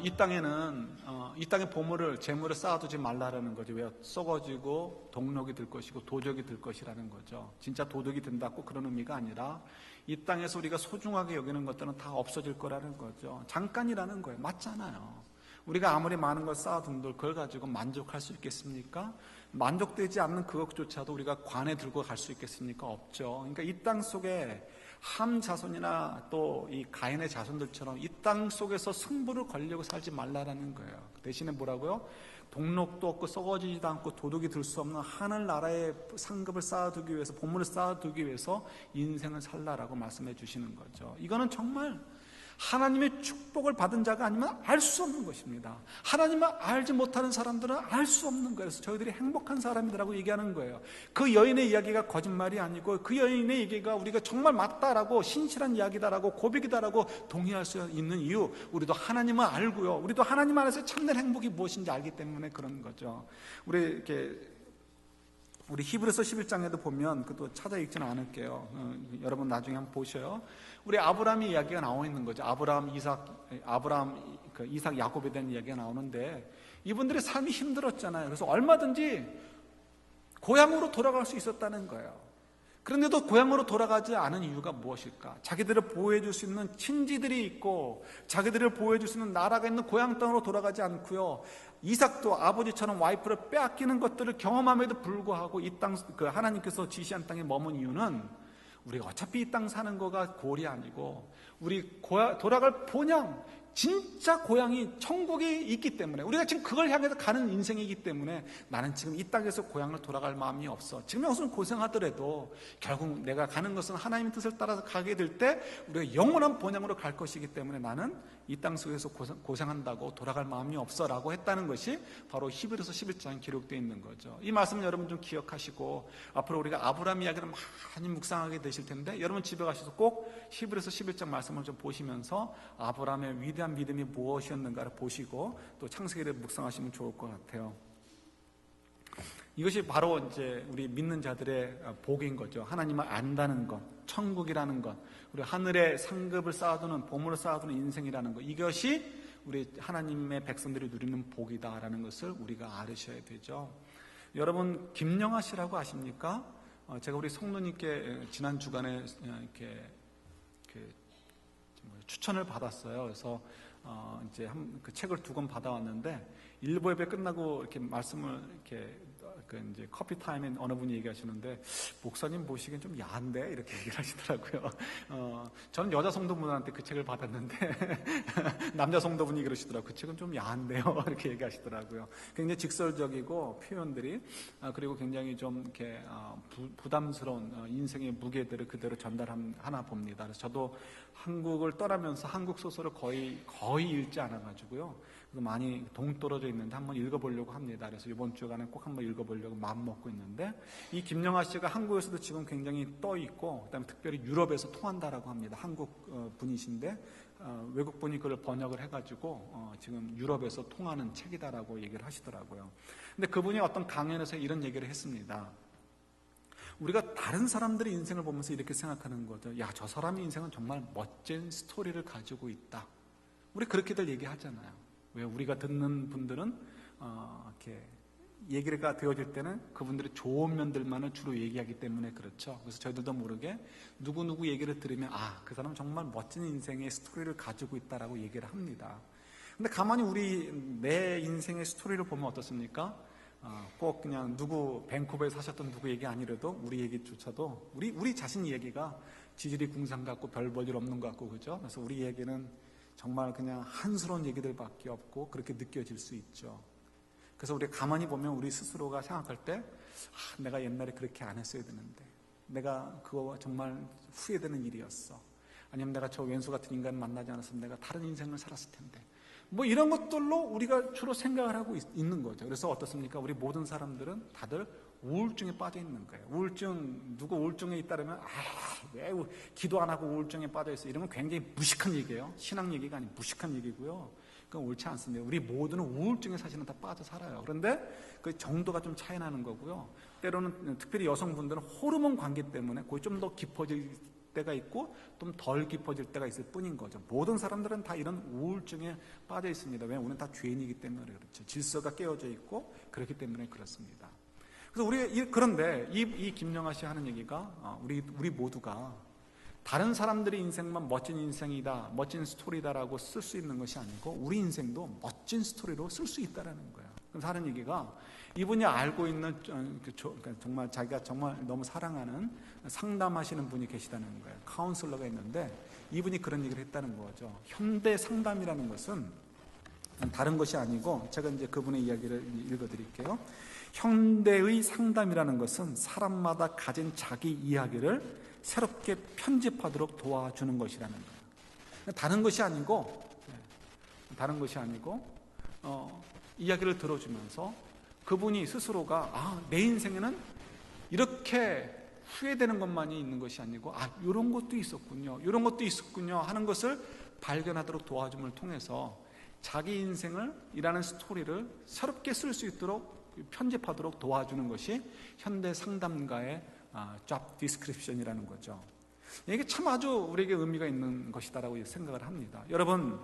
A: 이 땅에는 이 땅의 보물을 재물을 쌓아두지 말라라는 거죠. 왜? 썩어지고 동록이 들 것이고 도적이 들 것이라는 거죠. 진짜 도둑이 든다고 그런 의미가 아니라 이 땅에서 우리가 소중하게 여기는 것들은 다 없어질 거라는 거죠. 잠깐이라는 거예요. 맞잖아요. 우리가 아무리 많은 걸 쌓아둔들 그걸 가지고 만족할 수 있겠습니까? 만족되지 않는 그것조차도 우리가 관에 들고 갈 수 있겠습니까? 없죠. 그러니까 이 땅 속에 함 자손이나 또 이 가인의 자손들처럼 이 땅 속에서 승부를 걸려고 살지 말라라는 거예요. 대신에 뭐라고요? 동록도 없고 썩어지지도 않고 도둑이 들 수 없는 하늘나라의 상급을 쌓아두기 위해서, 보물을 쌓아두기 위해서 인생을 살라라고 말씀해 주시는 거죠. 이거는 정말 하나님의 축복을 받은 자가 아니면 알 수 없는 것입니다. 하나님을 알지 못하는 사람들은 알 수 없는 거예요. 그래서 저희들이 행복한 사람이라고 얘기하는 거예요. 그 여인의 이야기가 거짓말이 아니고 그 여인의 얘기가 우리가 정말 맞다라고, 신실한 이야기다라고, 고백이다라고 동의할 수 있는 이유, 우리도 하나님을 알고요, 우리도 하나님 안에서 참된 행복이 무엇인지 알기 때문에 그런 거죠. 우리 히브리서 11장에도 보면, 그것도 찾아 읽지는 않을게요. 여러분 나중에 한번 보셔요. 우리 아브라함의 이야기가 나와 있는 거죠. 아브라함, 이삭, 야곱에 대한 이야기가 나오는데, 이분들의 삶이 힘들었잖아요. 그래서 얼마든지 고향으로 돌아갈 수 있었다는 거예요. 그런데도 고향으로 돌아가지 않은 이유가 무엇일까? 자기들을 보호해 줄 수 있는 친지들이 있고, 자기들을 보호해 줄 수 있는 나라가 있는 고향 땅으로 돌아가지 않고요, 이삭도 아버지처럼 와이프를 빼앗기는 것들을 경험함에도 불구하고 이 땅, 하나님께서 지시한 땅에 머문 이유는, 우리가 어차피 이 땅 사는 거가 골이 아니고 우리 돌아갈 본향, 진짜 고향이 천국이 있기 때문에, 우리가 지금 그걸 향해서 가는 인생이기 때문에 나는 지금 이 땅에서 고향을 돌아갈 마음이 없어. 지금 여기서 고생하더라도 결국 내가 가는 것은 하나님의 뜻을 따라서 가게 될 때 우리가 영원한 본향으로 갈 것이기 때문에 나는 이 땅 속에서 고생한다고 돌아갈 마음이 없어 라고 했다는 것이 바로 히브리서 11장에 기록되어 있는 거죠. 이 말씀을 여러분 좀 기억하시고, 앞으로 우리가 아브라함 이야기를 많이 묵상하게 되실 텐데, 여러분 집에 가셔서 꼭 히브리서 11장 말씀을 좀 보시면서 아브라함의 위대한 믿음이 무엇이었는가를 보시고 또 창세기를 묵상하시면 좋을 것 같아요. 이것이 바로 이제 우리 믿는 자들의 복인 거죠. 하나님을 안다는 것, 천국이라는 것, 우리 하늘의 상급을 쌓아두는, 보물을 쌓아두는 인생이라는 것, 이것이 우리 하나님의 백성들이 누리는 복이다라는 것을 우리가 알으셔야 되죠. 여러분, 김영하 씨라고 아십니까? 제가 우리 성도님께 지난 주간에 이렇게 추천을 받았어요. 그래서 이제 그 책을 2권 받아왔는데, 일부 예배 끝나고 이렇게 말씀을 이렇게 이제 커피 타임에 어느 분이 얘기하시는데, 목사님 보시기엔 좀 야한데 이렇게 얘기를 하시더라고요. 저는 여자 성도분한테 그 책을 받았는데 남자 성도분이 그러시더라고요. 그 책은 좀 야한데요 이렇게 얘기하시더라고요. 굉장히 직설적이고 표현들이, 그리고 굉장히 좀 이렇게 부담스러운 인생의 무게들을 그대로 전달하나 봅니다. 그래서 저도 한국을 떠나면서 한국 소설을 거의 읽지 않아가지고요, 많이 동떨어져 있는데 한번 읽어보려고 합니다. 그래서 이번 주간에 꼭 한번 읽어보려고 마음 먹고 있는데, 이 김영하 씨가 한국에서도 지금 굉장히 떠 있고, 그다음에 특별히 유럽에서 통한다라고 합니다. 한국 분이신데 외국 분이 그걸 번역을 해가지고 지금 유럽에서 통하는 책이다라고 얘기를 하시더라고요. 근데 그분이 어떤 강연에서 이런 얘기를 했습니다. 우리가 다른 사람들의 인생을 보면서 이렇게 생각하는 거죠. 야, 저 사람의 인생은 정말 멋진 스토리를 가지고 있다. 우리 그렇게들 얘기하잖아요. 왜? 우리가 듣는 분들은 이렇게 얘기가 되어질 때는 그분들의 좋은 면들만을 주로 얘기하기 때문에 그렇죠. 그래서 저희들도 모르게 누구 얘기를 들으면, 그 사람은 정말 멋진 인생의 스토리를 가지고 있다라고 얘기를 합니다. 근데 가만히 내 인생의 스토리를 보면 어떻습니까? 꼭 그냥 밴쿠버에 사셨던 누구 얘기 아니라도 우리 얘기조차도 우리 자신 얘기가 지질이 궁상 같고 별 볼 일 없는 것 같고, 그죠? 그래서 우리 얘기는 정말 그냥 한스러운 얘기들밖에 없고 그렇게 느껴질 수 있죠. 그래서 우리가 가만히 보면 우리 스스로가 생각할 때, 내가 옛날에 그렇게 안 했어야 되는데, 내가 그거 정말 후회되는 일이었어, 아니면 내가 저 왼수 같은 인간을 만나지 않았으면 내가 다른 인생을 살았을 텐데, 뭐 이런 것들로 우리가 주로 생각을 하고 있는 거죠. 그래서 어떻습니까? 우리 모든 사람들은 다들 우울증에 빠져 있는 거예요. 누구 우울증에 있다면, 왜 기도 안 하고 우울증에 빠져 있어? 이러면 굉장히 무식한 얘기예요. 신앙 얘기가 아닌 무식한 얘기고요. 그건 옳지 않습니다. 우리 모두는 우울증에 사실은 다 빠져 살아요. 그런데 그 정도가 좀 차이 나는 거고요. 때로는 특별히 여성분들은 호르몬 관계 때문에 그게 좀 더 깊어질 때가 있고 좀 덜 깊어질 때가 있을 뿐인 거죠. 모든 사람들은 다 이런 우울증에 빠져 있습니다. 왜냐하면 우리는 다 죄인이기 때문에 그렇죠. 질서가 깨어져 있고 그렇기 때문에 그렇습니다. 그래서 그런데 이 김영하 씨 하는 얘기가 우리 모두가 다른 사람들의 인생만 멋진 인생이다, 멋진 스토리다라고 쓸 수 있는 것이 아니고 우리 인생도 멋진 스토리로 쓸 수 있다라는 거예요. 그래서 하는 얘기가 이분이 알고 있는 정말 자기가 정말 너무 사랑하는 상담하시는 분이 계시다는 거예요. 카운슬러가 있는데 이분이 그런 얘기를 했다는 거죠. 현대 상담이라는 것은 다른 것이 아니고 제가 이제 그분의 이야기를 읽어드릴게요. 현대의 상담이라는 것은 사람마다 가진 자기 이야기를 새롭게 편집하도록 도와주는 것이라는 거예요. 다른 것이 아니고 이야기를 들어주면서 그분이 스스로가 내 인생에는 이렇게 후회되는 것만이 있는 것이 아니고 이런 것도 있었군요, 이런 것도 있었군요 하는 것을 발견하도록 도와줌을 통해서 자기 인생을 이라는 스토리를 새롭게 쓸 수 있도록 편집하도록 도와주는 것이 현대 상담가의 job description이라는 거죠. 이게 참 아주 우리에게 의미가 있는 것이다라고 생각을 합니다. 여러분,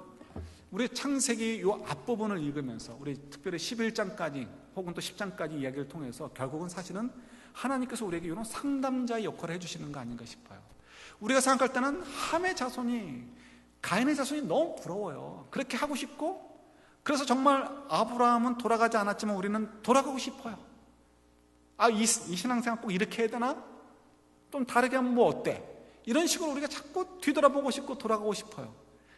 A: 우리 창세기 이 앞부분을 읽으면서 우리 특별히 11장까지 혹은 또 10장까지 이야기를 통해서 결국은 사실은 하나님께서 우리에게 이런 상담자의 역할을 해주시는 거 아닌가 싶어요. 우리가 생각할 때는 함의 자손이, 가인의 자손이 너무 부러워요. 그렇게 하고 싶고, 그래서 정말 아브라함은 돌아가지 않았지만 우리는 돌아가고 싶어요. 이 신앙생활 꼭 이렇게 해야 되나? 좀 다르게 하면 뭐 어때? 이런 식으로 우리가 자꾸 뒤돌아보고 싶고 돌아가고 싶어요.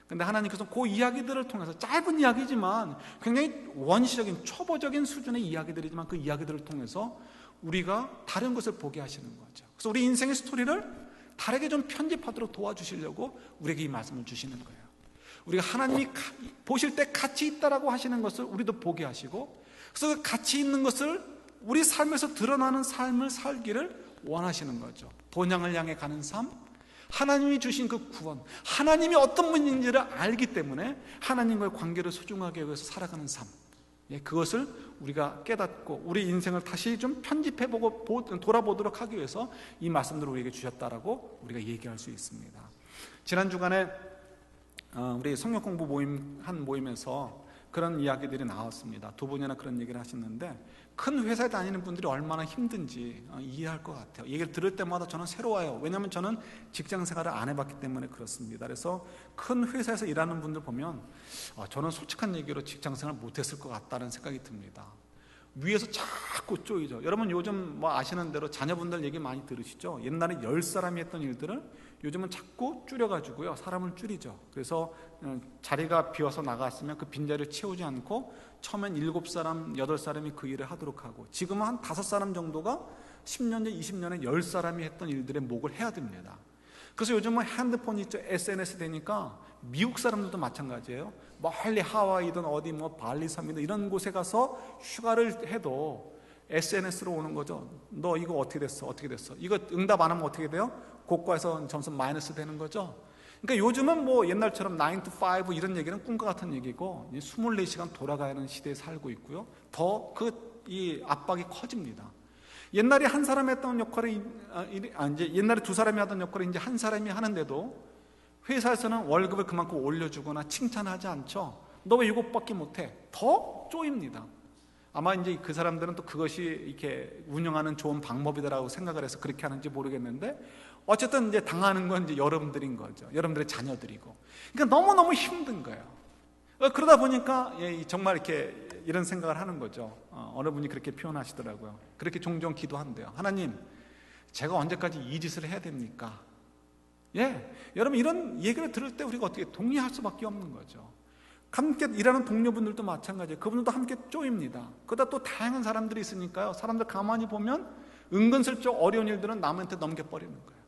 A: 근데 하나님께서 그 이야기들을 통해서, 짧은 이야기지만 굉장히 원시적인 초보적인 수준의 이야기들이지만 그 이야기들을 통해서 우리가 다른 것을 보게 하시는 거죠. 그래서 우리 인생의 스토리를 다르게 좀 편집하도록 도와주시려고 우리에게 이 말씀을 주시는 거예요. 우리가 하나님이 보실 때 가치 있다라고 하시는 것을 우리도 보게 하시고, 그래서 그 가치 있는 것을 우리 삶에서 드러나는 삶을 살기를 원하시는 거죠. 본향을 향해 가는 삶, 하나님이 주신 그 구원, 하나님이 어떤 분인지를 알기 때문에 하나님과의 관계를 소중하게 위해서 살아가는 삶, 그것을 우리가 깨닫고 우리 인생을 다시 좀 편집해보고 돌아보도록 하기 위해서 이 말씀들을 우리에게 주셨다라고 우리가 얘기할 수 있습니다. 지난 주간에 우리 성경 공부 모임에서 그런 이야기들이 나왔습니다. 두 분이나 그런 얘기를 하셨는데, 큰 회사에 다니는 분들이 얼마나 힘든지 이해할 것 같아요. 얘기를 들을 때마다 저는 새로워요. 왜냐하면 저는 직장 생활을 안 해봤기 때문에 그렇습니다. 그래서 큰 회사에서 일하는 분들 보면 저는 솔직한 얘기로 직장 생활 못했을 것 같다는 생각이 듭니다. 위에서 자꾸 쪼이죠. 여러분 요즘 뭐 아시는 대로 자녀분들 얘기 많이 들으시죠? 옛날에 10사람이 했던 일들을 요즘은 자꾸 줄여가지고요, 사람을 줄이죠. 그래서 자리가 비어서 나갔으면 그 빈자리를 채우지 않고 처음엔 7사람, 8사람이 그 일을 하도록 하고, 지금은 한 5사람 정도가 10년 전, 20년에 10사람이 했던 일들의 목을 해야 됩니다. 그래서 요즘은 핸드폰이 있죠. SNS 되니까 미국 사람들도 마찬가지예요. 멀리 하와이든 어디 뭐 발리 섬이든 이런 곳에 가서 휴가를 해도 SNS로 오는 거죠. 너 이거 어떻게 됐어? 어떻게 됐어? 이거 응답 안 하면 어떻게 돼요? 고과에서 점수 마이너스 되는 거죠. 그러니까 요즘은 뭐 옛날처럼 9 to 5 이런 얘기는 꿈과 같은 얘기고 24시간 돌아가야 하는 시대에 살고 있고요. 더 이 압박이 커집니다. 옛날에 한 사람이 했던 역할을 이제 옛날에 2사람이 하던 역할을 이제 한 사람이 하는데도 회사에서는 월급을 그만큼 올려주거나 칭찬하지 않죠. 너 왜 이것밖에 못해? 더 쪼입니다. 아마 이제 그 사람들은 또 그것이 이렇게 운영하는 좋은 방법이다라고 생각을 해서 그렇게 하는지 모르겠는데, 어쨌든 이제 당하는 건 이제 여러분들인 거죠. 여러분들의 자녀들이고. 그러니까 너무너무 힘든 거예요. 그러다 보니까 정말 이렇게 이런 생각을 하는 거죠. 어느 분이 그렇게 표현하시더라고요. 그렇게 종종 기도한대요. 하나님, 제가 언제까지 이 짓을 해야 됩니까? 여러분 이런 얘기를 들을 때 우리가 어떻게 동의할 수밖에 없는 거죠. 함께 일하는 동료분들도 마찬가지예요. 그분들도 함께 쪼입니다. 그러다 또 다양한 사람들이 있으니까요, 사람들 가만히 보면 은근슬쩍 어려운 일들은 남한테 넘겨버리는 거예요.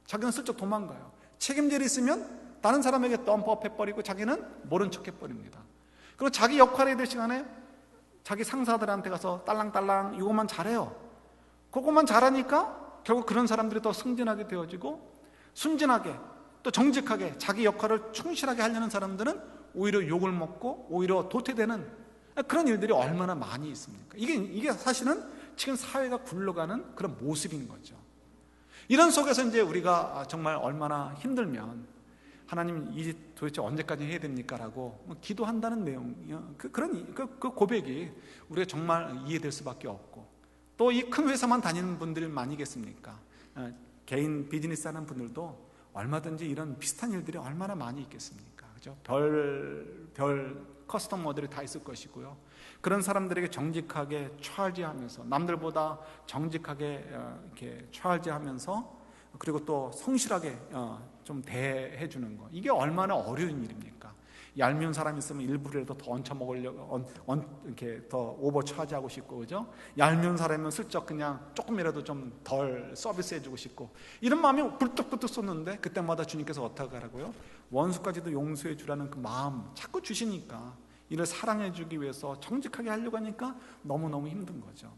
A: 자기는 슬쩍 도망가요. 책임질 있으면 다른 사람에게 덤프업해버리고 자기는 모른 척 해버립니다. 그리고 자기 역할에 될 시간에 자기 상사들한테 가서 딸랑딸랑 이것만 잘해요. 그것만 잘하니까 결국 그런 사람들이 더 승진하게 되어지고, 순진하게 또 정직하게 자기 역할을 충실하게 하려는 사람들은 오히려 욕을 먹고 오히려 도태되는 그런 일들이 얼마나 많이 있습니까? 이게 사실은 지금 사회가 굴러가는 그런 모습인 거죠. 이런 속에서 이제 우리가 정말 얼마나 힘들면 하나님 이 도대체 언제까지 해야 됩니까? 라고 기도한다는 내용이요. 그 고백이 우리가 정말 이해될 수밖에 없고, 또 이 큰 회사만 다니는 분들이 많이겠습니까? 개인 비즈니스 하는 분들도 얼마든지 이런 비슷한 일들이 얼마나 많이 있겠습니까? 그죠? 별 커스터머들이 다 있을 것이고요. 그런 사람들에게 정직하게 charge하면서, 남들보다 정직하게 이렇게 charge하면서, 그리고 또 성실하게 좀 대해 주는 거, 이게 얼마나 어려운 일입니까? 얄미운 사람이 있으면 일부라도 더 얹혀 먹으려고 이렇게 더 오버차지하고 싶고, 그죠? 얄미운 사람이면 슬쩍 그냥 조금이라도 좀 덜 서비스해주고 싶고, 이런 마음이 불뚝불뚝 쏟는데 그때마다 주님께서 어떻게 하라고요? 원수까지도 용서해 주라는 그 마음 자꾸 주시니까, 이를 사랑해 주기 위해서 정직하게 하려고 하니까 너무너무 힘든 거죠.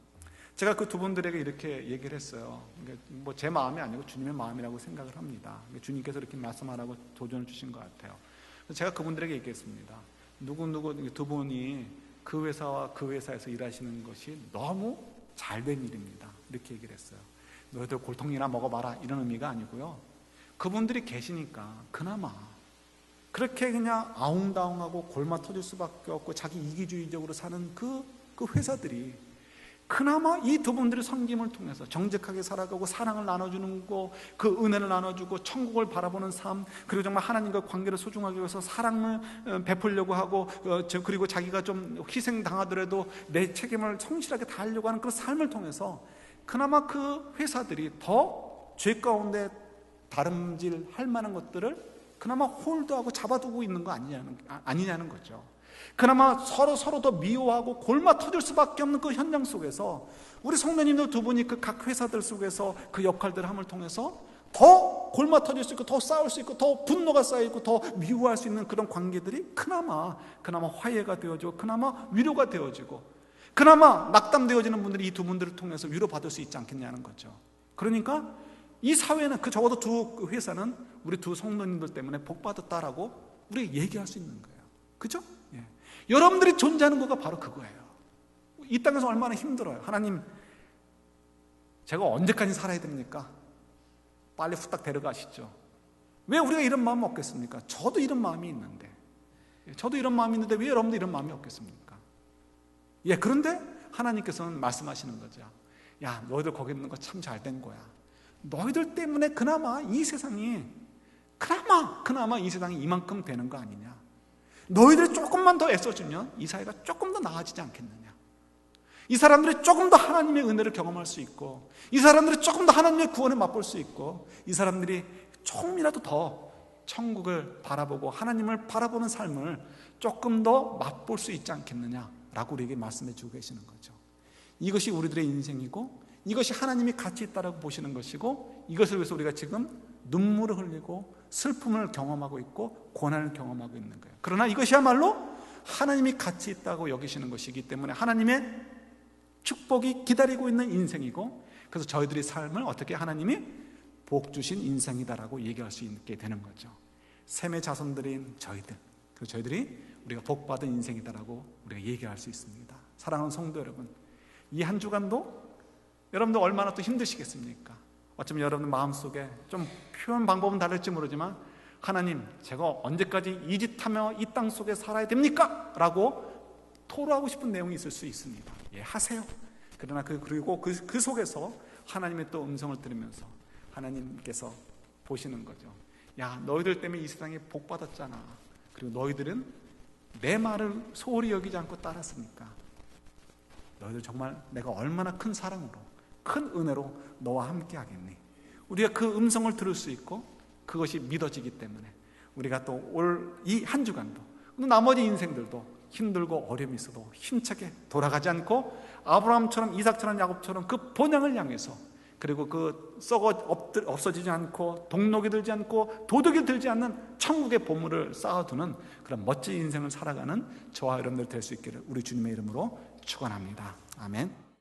A: 제가 그 두 분들에게 이렇게 얘기를 했어요. 뭐 제 마음이 아니고 주님의 마음이라고 생각을 합니다. 주님께서 이렇게 말씀하라고 도전을 주신 것 같아요. 제가 그분들에게 얘기했습니다. 누구 두 분이 그 회사와 그 회사에서 일하시는 것이 너무 잘된 일입니다. 이렇게 얘기를 했어요. 너희들 골통이나 먹어봐라, 이런 의미가 아니고요. 그분들이 계시니까 그나마 그렇게 그냥 아웅다웅하고 골마 터질 수밖에 없고 자기 이기주의적으로 사는 그 회사들이 그나마 이 두 분들의 섬김을 통해서 정직하게 살아가고 사랑을 나눠주는 거, 그 은혜를 나눠주고 천국을 바라보는 삶, 그리고 정말 하나님과 관계를 소중하게 해서 사랑을 베풀려고 하고, 그리고 자기가 좀 희생당하더라도 내 책임을 성실하게 다하려고 하는 그런 삶을 통해서 그나마 그 회사들이 더 죄 가운데 다름질할 만한 것들을 그나마 홀드하고 잡아두고 있는 거 아니냐는 거죠. 그나마 서로 더 미워하고 골마 터질 수밖에 없는 그 현장 속에서 우리 성도님들 두 분이 그 각 회사들 속에서 그 역할들을 함을 통해서 더 골마 터질 수 있고, 더 싸울 수 있고, 더 분노가 쌓이고, 더 미워할 수 있는 그런 관계들이 그나마 화해가 되어지고, 그나마 위로가 되어지고, 그나마 낙담되어지는 분들이 이 두 분들을 통해서 위로받을 수 있지 않겠냐는 거죠. 그러니까 이 사회는, 저보다 두 회사는 우리 두 성도님들 때문에 복받았다라고 우리가 얘기할 수 있는 거예요. 그죠? 예. 여러분들이 존재하는 거가 바로 그거예요. 이 땅에서 얼마나 힘들어요. 하나님, 제가 언제까지 살아야 됩니까? 빨리 후딱 데려가시죠. 왜 우리가 이런 마음 없겠습니까? 저도 이런 마음이 있는데 왜 여러분도 이런 마음이 없겠습니까? 예, 그런데 하나님께서는 말씀하시는 거죠. 야, 너희들 거기 있는 거 참 잘 된 거야. 너희들 때문에 그나마 이 세상이 이만큼 되는 거 아니냐. 너희들이 조금만 더 애써주면 이 사회가 조금 더 나아지지 않겠느냐. 이 사람들이 조금 더 하나님의 은혜를 경험할 수 있고, 이 사람들이 조금 더 하나님의 구원을 맛볼 수 있고, 이 사람들이 조금이라도 더 천국을 바라보고 하나님을 바라보는 삶을 조금 더 맛볼 수 있지 않겠느냐라고 우리에게 말씀해 주고 계시는 거죠. 이것이 우리들의 인생이고, 이것이 하나님이 가치 있다라고 보시는 것이고, 이것을 위해서 우리가 지금 눈물을 흘리고 슬픔을 경험하고 있고 고난을 경험하고 있는 거예요. 그러나 이것이야말로 하나님이 가치 있다고 여기시는 것이기 때문에 하나님의 축복이 기다리고 있는 인생이고, 그래서 저희들의 삶을 어떻게 하나님이 복 주신 인생이다라고 얘기할 수 있게 되는 거죠. 셈의 자손들인 저희들, 그리고 저희들이 우리가 복 받은 인생이다라고 우리가 얘기할 수 있습니다. 사랑하는 성도 여러분, 이 한 주간도 여러분들 얼마나 또 힘드시겠습니까? 어쩌면 여러분 마음속에 좀 표현 방법은 다를지 모르지만, 하나님, 제가 언제까지 이 짓 하며 이 땅 속에 살아야 됩니까? 라고 토로하고 싶은 내용이 있을 수 있습니다. 예, 하세요. 그러나 그리고 그 속에서 하나님의 또 음성을 들으면서 하나님께서 보시는 거죠. 야, 너희들 때문에 이 세상에 복 받았잖아. 그리고 너희들은 내 말을 소홀히 여기지 않고 따랐으니까 너희들 정말 내가 얼마나 큰 사랑으로, 큰 은혜로 너와 함께 하겠니. 우리가 그 음성을 들을 수 있고 그것이 믿어지기 때문에 우리가 또 올 이 한 주간도, 나머지 인생들도 힘들고 어려움이 있어도 힘차게 돌아가지 않고 아브라함처럼, 이삭처럼, 야곱처럼 그 본향을 향해서, 그리고 그 썩어 없어지지 않고 동록이 들지 않고 도둑이 들지 않는 천국의 보물을 쌓아두는 그런 멋진 인생을 살아가는 저와 여러분들 될 수 있기를 우리 주님의 이름으로 축원합니다. 아멘.